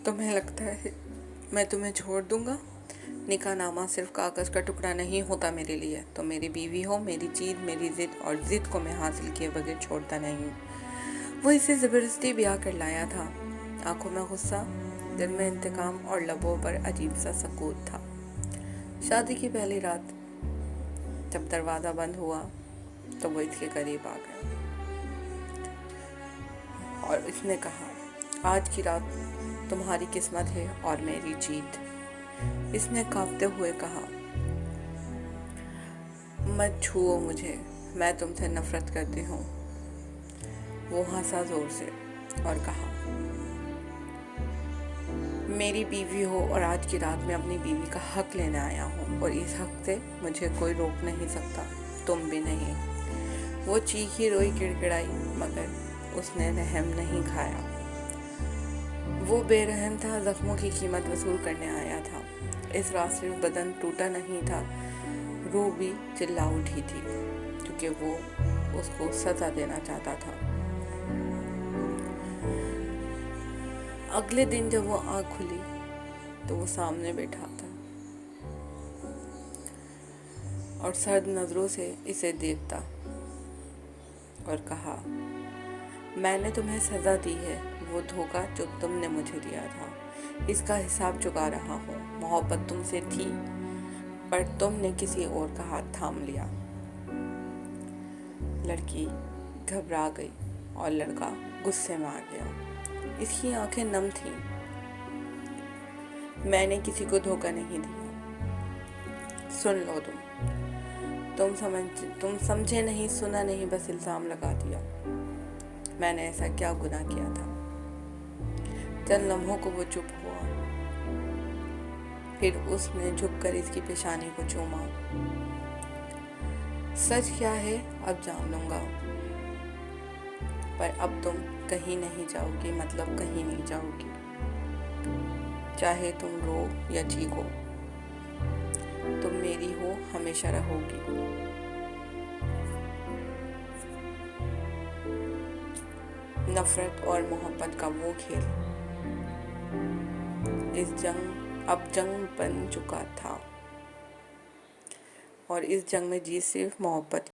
तुम्हें लगता है मैं तुम्हें छोड़ दूंगा? निकाहनामा सिर्फ कागज़ का टुकड़ा नहीं होता मेरे लिए। तुम मेरी बीवी हो, मेरी चीज़, मेरी ज़िद, और ज़िद को मैं हासिल किए बगैर छोड़ता नहीं। वो इसे ज़बरदस्ती ब्याह कर लाया था। आंखों में गुस्सा, दिल में इंतकाम और लबों पर अजीब सा सकूत था। शादी की पहली रात जब दरवाज़ा बंद हुआ तो वो इसके करीब आ गया और इसने कहा, आज की रात तुम्हारी किस्मत है और मेरी जीत। इसने कांपते हुए कहा, मत छुओ मुझे, मैं तुमसे नफरत करती हूँ। वो हंसा जोर से और कहा, मेरी बीवी हो और आज की रात में अपनी बीवी का हक लेने आया हूँ और इस हक से मुझे कोई रोक नहीं सकता, तुम भी नहीं। वो चीखी रोई, गिड़गिड़ाई, मगर उसने रहम नहीं खाया। वो बेरहम था, जख्मों की कीमत वसूल करने आया था। इस रात सिर्फ बदन टूटा नहीं था, रूह भी चिल्ला उठी थी, क्योंकि वो उसको सजा देना चाहता था। अगले दिन जब वो आँख खुली तो वो सामने बैठा था और सर्द नज़रों से इसे देखता और कहा, मैंने तुम्हें सज़ा दी है, वो धोखा जो तुमने मुझे दिया था, इसका हिसाब चुका रहा हूँ। मोहब्बत तुमसे थी, पर तुमने किसी और का हाथ थाम लिया। लड़की घबरा गई और लड़का गुस्से में आ गया। इसकी आंखें नम थीं। मैंने किसी को धोखा नहीं दिया। सुन लो तुम समझे नहीं, सुना नहीं, बस इल्ज़ाम लगा दिया। मैंने ऐसा क्या गुनाह किया था? चंद लम्हों को वो चुप हुआ, फिर उसने झुककर इसकी पेशानी को चूमा। सच क्या है अब जान लूंगा, पर अब तुम कहीं नहीं जाओगी, मतलब कहीं नहीं जाओगी। चाहे तुम रो या चीखो, तुम मेरी हो, हमेशा रहोगी। नफरत और मोहब्बत का वो खेल अब जंग बन चुका था और इस जंग में जीत सिर्फ मोहब्बत